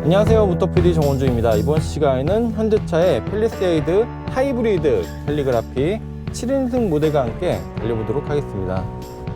안녕하세요, 모터PD 정원주입니다. 이번 시간에는 현대차의 팰리세이드 하이브리드 캘리그라피 7인승 모델과 함께 달려보도록 하겠습니다.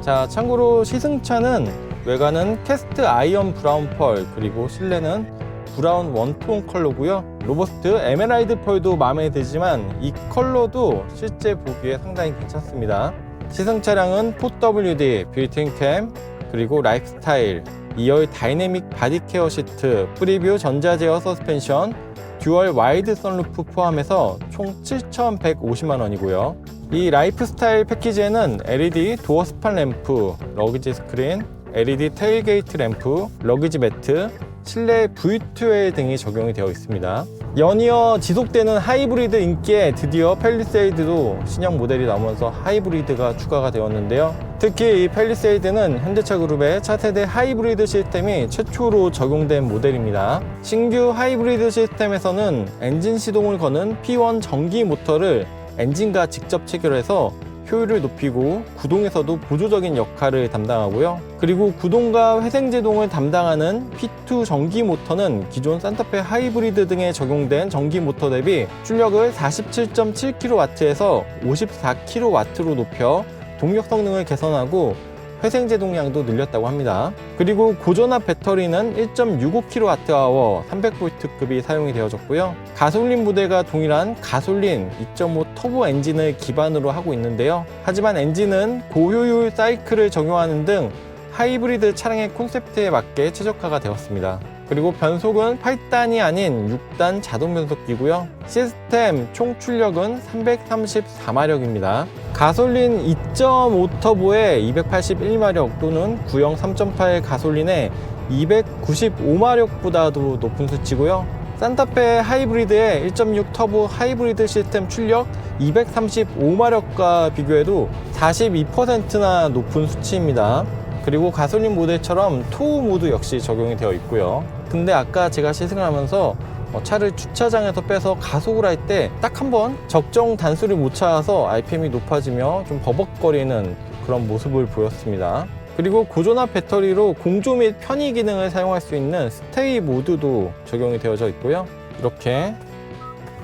자, 참고로 시승차는 외관은 캐스트 아이언 브라운 펄, 그리고 실내는 브라운 원톤 컬러고요. 로버스트 에메랄드 펄도 마음에 들지만 이 컬러도 실제 보기에 상당히 괜찮습니다. 시승 차량은 4WD 빌트인 캠, 그리고 라이프스타일 2열 다이내믹 바디 케어 시트, 프리뷰 전자 제어 서스펜션, 듀얼 와이드 선루프 포함해서 총 7,150만 원이고요. 이 라이프스타일 패키지에는 LED 도어 스판 램프, 러기지 스크린, LED 테일게이트 램프, 러기지 매트, 실내 V2L 등이 적용이 되어 있습니다. 연이어 지속되는 하이브리드 인기에 드디어 팰리세이드도 신형 모델이 나오면서 하이브리드가 추가가 되었는데요. 특히 이 팰리세이드는 현대차 그룹의 차세대 하이브리드 시스템이 최초로 적용된 모델입니다. 신규 하이브리드 시스템에서는 엔진 시동을 거는 P1 전기 모터를 엔진과 직접 체결해서 효율을 높이고 구동에서도 보조적인 역할을 담당하고요. 그리고 구동과 회생제동을 담당하는 P2 전기 모터는 기존 산타페 하이브리드 등에 적용된 전기 모터 대비 출력을 47.7kW에서 54kW로 높여 동력 성능을 개선하고 회생제동량도 늘렸다고 합니다. 그리고 고전압 배터리는 1.65kWh 300V급이 사용이 되어졌고요. 가솔린 모델과 동일한 가솔린 2.5 터보 엔진을 기반으로 하고 있는데요. 하지만 엔진은 고효율 사이클을 적용하는 등 하이브리드 차량의 콘셉트에 맞게 최적화가 되었습니다. 그리고 변속은 8단이 아닌 6단 자동 변속기고요. 시스템 총 출력은 334마력입니다. 가솔린 2.5 터보의 281마력 또는 구형 3.8 가솔린의 295마력보다도 높은 수치고요. 산타페 하이브리드의 1.6 터보 하이브리드 시스템 출력 235마력과 비교해도 42%나 높은 수치입니다. 그리고 가솔린 모델처럼 토우 모드 역시 적용이 되어 있고요. 근데 아까 제가 시승을 하면서 차를 주차장에서 빼서 가속을 할 때 딱 한 번 적정 단수를 못 찾아서 RPM이 높아지며 좀 버벅거리는 그런 모습을 보였습니다. 그리고 고전압 배터리로 공조 및 편의 기능을 사용할 수 있는 스테이 모드도 적용이 되어져 있고요. 이렇게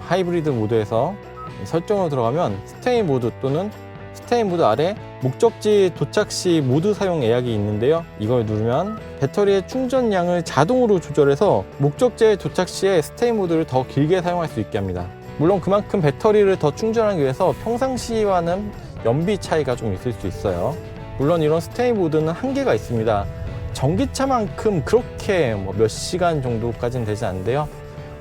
하이브리드 모드에서 설정으로 들어가면 스테이 모드 또는 스테이 모드 아래 목적지 도착 시 모드 사용 예약이 있는데요. 이걸 누르면 배터리의 충전량을 자동으로 조절해서 목적지에 도착 시에 스테이 모드를 더 길게 사용할 수 있게 합니다. 물론 그만큼 배터리를 더 충전하기 위해서 평상시와는 연비 차이가 좀 있을 수 있어요. 물론 이런 스테이 모드는 한계가 있습니다. 전기차만큼 그렇게 몇 시간 정도까지는 되지 않는데요.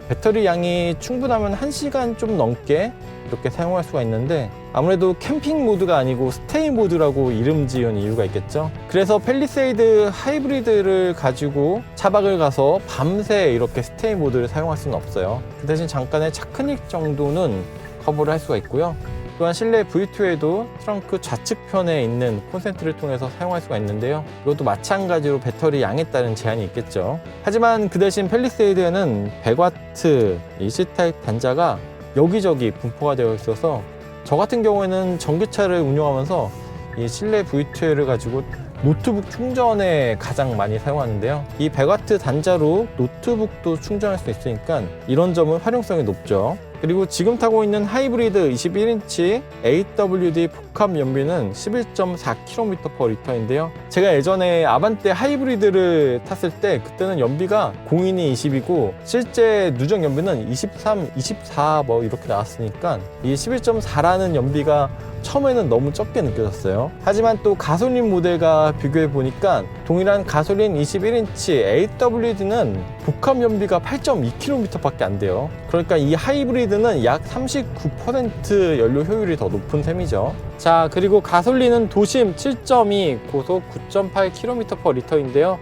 배터리 양이 충분하면 1시간 좀 넘게 이렇게 사용할 수가 있는데 아무래도 캠핑 모드가 아니고 스테이 모드라고 이름 지은 이유가 있겠죠. 그래서 팰리세이드 하이브리드를 가지고 차박을 가서 밤새 이렇게 스테이 모드를 사용할 수는 없어요. 그 대신 잠깐의 차크닉 정도는 커버를 할 수가 있고요. 또한 실내 V2에도 트렁크 좌측편에 있는 콘센트를 통해서 사용할 수가 있는데요. 이것도 마찬가지로 배터리 양에 따른 제한이 있겠죠. 하지만 그 대신 팰리세이드에는 100W 이 C타입 단자가 여기저기 분포가 되어 있어서 저 같은 경우에는 전기차를 운영하면서 이 실내 V2L을 가지고 노트북 충전에 가장 많이 사용하는데요. 이 100W 단자로 노트북도 충전할 수 있으니까 이런 점은 활용성이 높죠. 그리고 지금 타고 있는 하이브리드 21인치 AWD 복합 연비는 11.4km/L인데요. 제가 예전에 아반떼 하이브리드를 탔을 때 그때는 연비가 공인이 20이고 실제 누적 연비는 23, 24 이렇게 나왔으니까 이 11.4라는 연비가 처음에는 너무 적게 느껴졌어요. 하지만 또 가솔린 모델과 비교해 보니까 동일한 가솔린 21인치 AWD는 복합 연비가 8.2km 밖에 안 돼요. 그러니까 이 하이브리드는 약 39% 연료 효율이 더 높은 셈이죠. 자, 그리고 가솔린은 도심 7.2, 고속 9.8km/L인데요.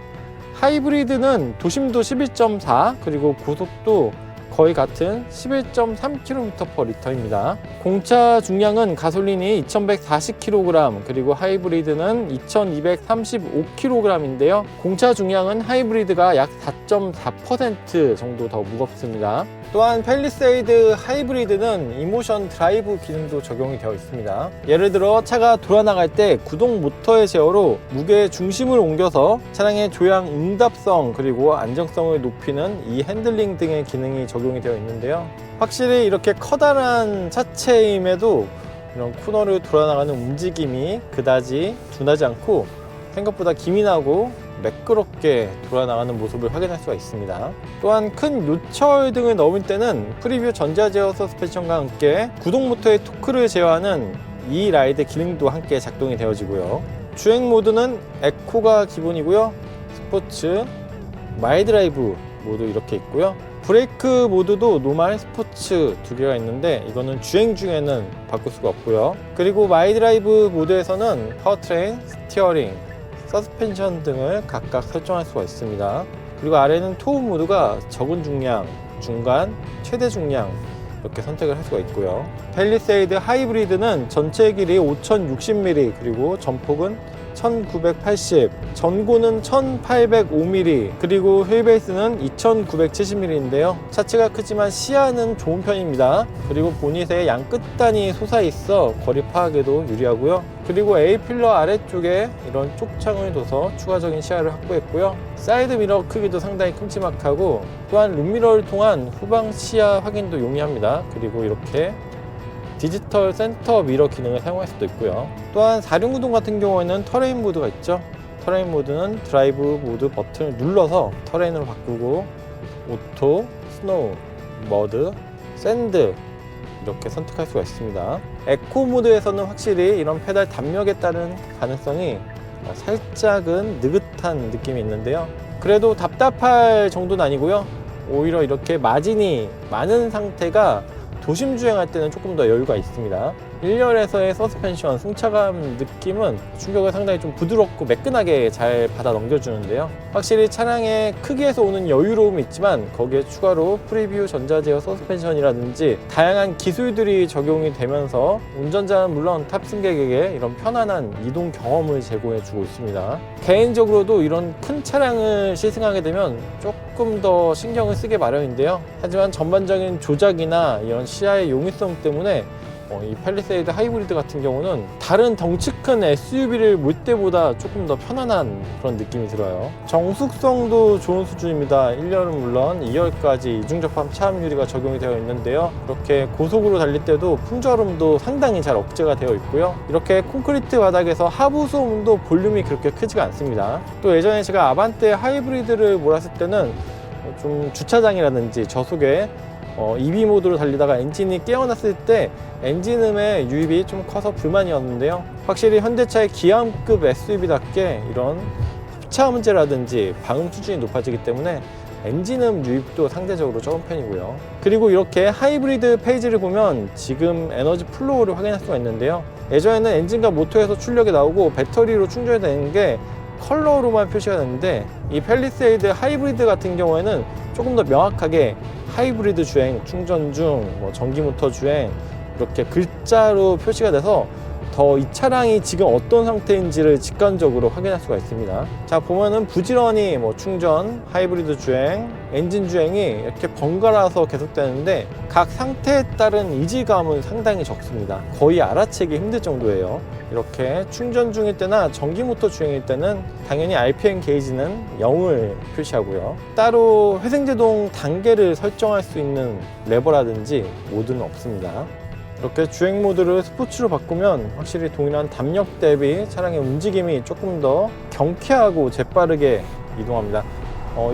하이브리드는 도심도 11.4, 그리고 고속도 거의 같은 11.3km/L입니다. 공차 중량은 가솔린이 2140kg, 그리고 하이브리드는 2235kg인데요. 공차 중량은 하이브리드가 약 4.4% 정도 더 무겁습니다. 또한 팰리세이드 하이브리드는 이모션 드라이브 기능도 적용이 되어 있습니다. 예를 들어 차가 돌아나갈 때 구동 모터의 제어로 무게의 중심을 옮겨서 차량의 조향 응답성 그리고 안정성을 높이는 이 핸들링 등의 기능이 적용이 되어 있는데요. 확실히 이렇게 커다란 차체임에도 이런 코너를 돌아나가는 움직임이 그다지 둔하지 않고 생각보다 기민하고 매끄럽게 돌아나가는 모습을 확인할 수가 있습니다. 또한 큰 요철 등을 넘을 때는 프리뷰 전자 제어 서스펜션과 함께 구동 모터의 토크를 제어하는 이 라이드 기능도 함께 작동이 되어지고요. 주행 모드는 에코가 기본이고요. 스포츠, 마이드라이브 모드 이렇게 있고요. 브레이크 모드도 노멀, 스포츠 두 개가 있는데 이거는 주행 중에는 바꿀 수가 없고요. 그리고 마이드라이브 모드에서는 파워트레인, 스티어링, 서스펜션 등을 각각 설정할 수가 있습니다. 그리고 아래는 토우 모드가 적은 중량, 중간, 최대 중량 이렇게 선택을 할 수가 있고요. 팰리세이드 하이브리드는 전체 길이 5060mm 그리고 전폭은 1980, 전고는 1805mm, 그리고 휠베이스는 2970mm인데요. 차체가 크지만 시야는 좋은 편입니다. 그리고 보닛의 양 끝단이 솟아있어 거리 파악에도 유리하고요. 그리고 A필러 아래쪽에 이런 쪽창을 둬서 추가적인 시야를 확보했고요. 사이드 미러 크기도 상당히 큼지막하고 또한 룸미러를 통한 후방 시야 확인도 용이합니다. 그리고 이렇게 디지털 센터 미러 기능을 사용할 수도 있고요. 또한 4륜구동 같은 경우에는 터레인 모드가 있죠. 터레인 모드는 드라이브 모드 버튼을 눌러서 터레인으로 바꾸고 오토, 스노우, 머드, 샌드 이렇게 선택할 수가 있습니다. 에코 모드에서는 확실히 이런 페달 담력에 따른 가능성이 살짝은 느긋한 느낌이 있는데요. 그래도 답답할 정도는 아니고요. 오히려 이렇게 마진이 많은 상태가 도심 주행할 때는 조금 더 여유가 있습니다. 1열에서의 서스펜션, 승차감 느낌은 충격을 상당히 좀 부드럽고 매끈하게 잘 받아 넘겨주는데요. 확실히 차량의 크기에서 오는 여유로움이 있지만 거기에 추가로 프리뷰 전자제어 서스펜션이라든지 다양한 기술들이 적용이 되면서 운전자는 물론 탑승객에게 이런 편안한 이동 경험을 제공해주고 있습니다. 개인적으로도 이런 큰 차량을 시승하게 되면 조금 더 신경을 쓰게 마련인데요. 하지만 전반적인 조작이나 이런 시야의 용이성 때문에 이 팰리세이드 하이브리드 같은 경우는 다른 덩치 큰 SUV를 몰 때보다 조금 더 편안한 그런 느낌이 들어요. 정숙성도 좋은 수준입니다. 1열은 물론 2열까지 이중접합 차음 유리가 적용이 되어 있는데요. 이렇게 고속으로 달릴 때도 풍절음도 상당히 잘 억제가 되어 있고요. 이렇게 콘크리트 바닥에서 하부 소음도 볼륨이 그렇게 크지가 않습니다. 또 예전에 제가 아반떼 하이브리드를 몰았을 때는 좀 주차장이라든지 저속에 EV 모드로 달리다가 엔진이 깨어났을 때 엔진음의 유입이 좀 커서 불만이었는데요. 확실히 현대차의 기암급 SUV답게 이런 흡차 문제라든지 방음 수준이 높아지기 때문에 엔진음 유입도 상대적으로 적은 편이고요. 그리고 이렇게 하이브리드 페이지를 보면 지금 에너지 플로우를 확인할 수가 있는데요. 예전에는 엔진과 모터에서 출력이 나오고 배터리로 충전이 되는 게 컬러로만 표시가 되는데 이 팰리세이드 하이브리드 같은 경우에는 조금 더 명확하게 하이브리드 주행, 충전 중, 전기 모터 주행 이렇게 글자로 표시가 돼서 더 이 차량이 지금 어떤 상태인지를 직관적으로 확인할 수가 있습니다. 자, 보면은 부지런히 충전, 하이브리드 주행, 엔진 주행이 이렇게 번갈아서 계속되는데 각 상태에 따른 이질감은 상당히 적습니다. 거의 알아채기 힘들 정도예요. 이렇게 충전 중일 때나 전기 모터 주행일 때는 당연히 RPM 게이지는 0을 표시하고요. 따로 회생제동 단계를 설정할 수 있는 레버라든지 모드는 없습니다. 이렇게 주행 모드를 스포츠로 바꾸면 확실히 동일한 담력 대비 차량의 움직임이 조금 더 경쾌하고 재빠르게 이동합니다.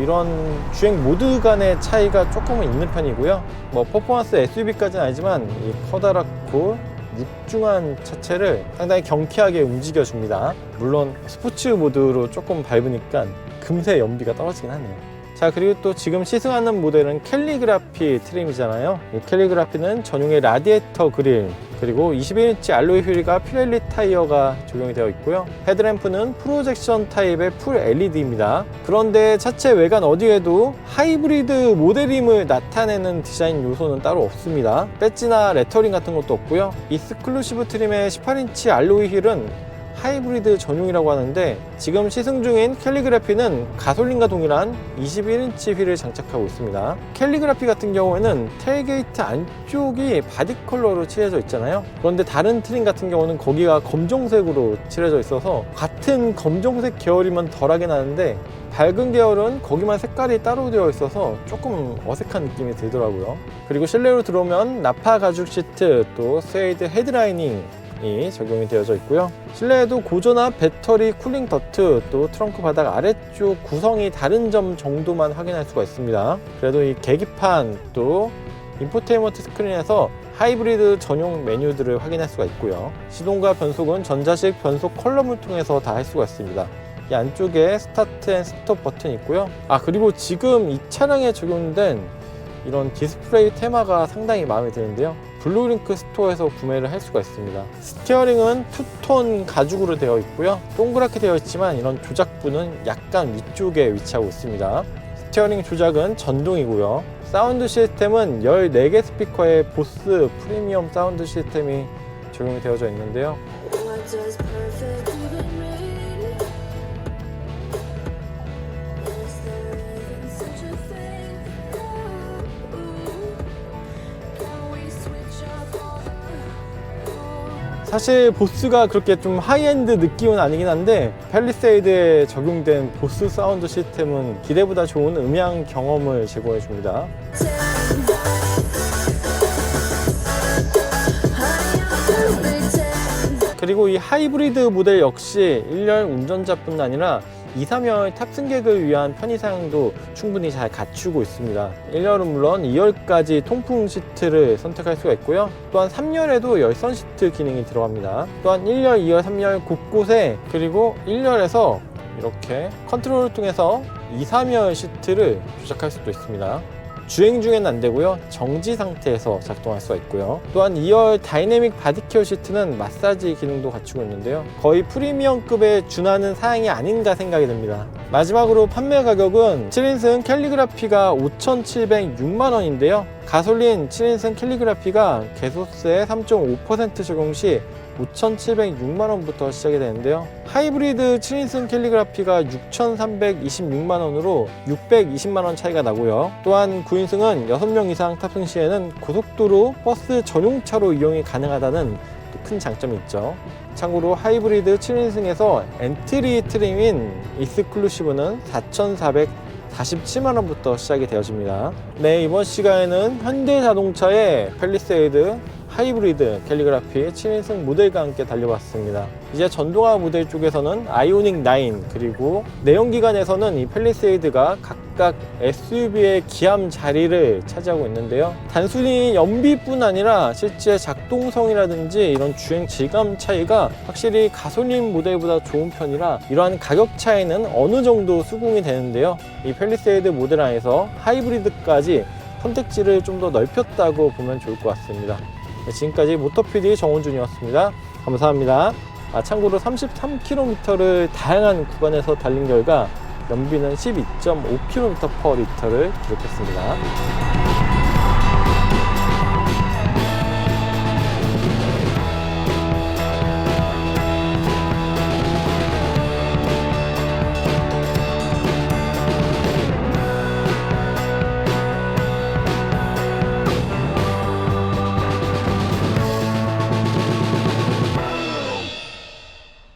이런 주행 모드 간의 차이가 조금은 있는 편이고요. 퍼포먼스 SUV까지는 아니지만 이 커다랗고 육중한 차체를 상당히 경쾌하게 움직여줍니다. 물론 스포츠 모드로 조금 밟으니까 금세 연비가 떨어지긴 하네요. 자, 그리고 또 지금 시승하는 모델은 캘리그라피 트림이잖아요. 이 캘리그라피는 전용의 라디에이터 그릴, 그리고 21인치 알로이 휠과 피렐리 타이어가 적용이 되어 있고요. 헤드램프는 프로젝션 타입의 풀 LED입니다. 그런데 차체 외관 어디에도 하이브리드 모델임을 나타내는 디자인 요소는 따로 없습니다. 배지나 레터링 같은 것도 없고요. 익스클루시브 트림의 18인치 알로이 휠은 하이브리드 전용이라고 하는데, 지금 시승 중인 캘리그라피는 가솔린과 동일한 21인치 휠을 장착하고 있습니다. 캘리그라피 같은 경우에는 테일게이트 안쪽이 바디 컬러로 칠해져 있잖아요. 그런데 다른 트림 같은 경우는 거기가 검정색으로 칠해져 있어서 같은 검정색 계열이면 덜하게 나는데, 밝은 계열은 거기만 색깔이 따로 되어 있어서 조금 어색한 느낌이 들더라고요. 그리고 실내로 들어오면 나파 가죽 시트, 또 스웨이드 헤드라이닝 이 적용이 되어져 있고요. 실내에도 고전화 배터리 쿨링 덕트, 또 트렁크 바닥 아래쪽 구성이 다른 점 정도만 확인할 수가 있습니다. 그래도 이 계기판, 또 인포테인먼트 스크린에서 하이브리드 전용 메뉴들을 확인할 수가 있고요. 시동과 변속은 전자식 변속 컬럼을 통해서 다 할 수가 있습니다. 이 안쪽에 스타트 앤 스톱 버튼이 있고요. 그리고 지금 이 차량에 적용된 이런 디스플레이 테마가 상당히 마음에 드는데요. 블루링크 스토어에서 구매를 할 수가 있습니다. 스티어링은 투톤 가죽으로 되어 있고요. 동그랗게 되어 있지만 이런 조작부는 약간 위쪽에 위치하고 있습니다. 스티어링 조작은 전동이고요. 사운드 시스템은 14개 스피커의 보스 프리미엄 사운드 시스템이 적용이 되어져 있는데요. 사실 보스가 그렇게 좀 하이엔드 느낌은 아니긴 한데, 팰리세이드에 적용된 보스 사운드 시스템은 기대보다 좋은 음향 경험을 제공해 줍니다. 그리고 이 하이브리드 모델 역시 1열 운전자뿐 아니라 2, 3열 탑승객을 위한 편의 사양도 충분히 잘 갖추고 있습니다. 1열은 물론 2열까지 통풍 시트를 선택할 수가 있고요. 또한 3열에도 열선 시트 기능이 들어갑니다. 또한 1열, 2열, 3열 곳곳에, 그리고 1열에서 이렇게 컨트롤을 통해서 2, 3열 시트를 조작할 수도 있습니다. 주행 중에는 안 되고요. 정지 상태에서 작동할 수가 있고요. 또한 2열 다이내믹 바디케어 시트는 마사지 기능도 갖추고 있는데요. 거의 프리미엄급에 준하는 사양이 아닌가 생각이 듭니다. 마지막으로 판매 가격은 7인승 캘리그라피가 5,706만 원인데요. 가솔린 7인승 캘리그라피가 개소세 3.5% 적용 시 5,706만 원부터 시작이 되는데요. 하이브리드 7인승 캘리그라피가 6,326만 원으로 620만 원 차이가 나고요. 또한 9인승은 6명 이상 탑승 시에는 고속도로 버스 전용차로 이용이 가능하다는 큰 장점이 있죠. 참고로 하이브리드 7인승에서 엔트리 트림인 익스클루시브는 4,447만 원부터 시작이 되어집니다. 네, 이번 시간에는 현대자동차의 팰리세이드 하이브리드 캘리그라피 7인승 모델과 함께 달려봤습니다. 이제 전동화 모델 쪽에서는 아이오닉 9, 그리고 내연기관에서는 이 팰리세이드가 각각 SUV의 기함 자리를 차지하고 있는데요. 단순히 연비뿐 아니라 실제 작동성이라든지 이런 주행 질감 차이가 확실히 가솔린 모델보다 좋은 편이라 이러한 가격 차이는 어느 정도 수긍이 되는데요. 이 팰리세이드 모델 안에서 하이브리드까지 선택지를 좀 더 넓혔다고 보면 좋을 것 같습니다. 지금까지 모터PD 정원준이었습니다. 감사합니다. 참고로 33km를 다양한 구간에서 달린 결과 연비는 12.5km/L를 기록했습니다.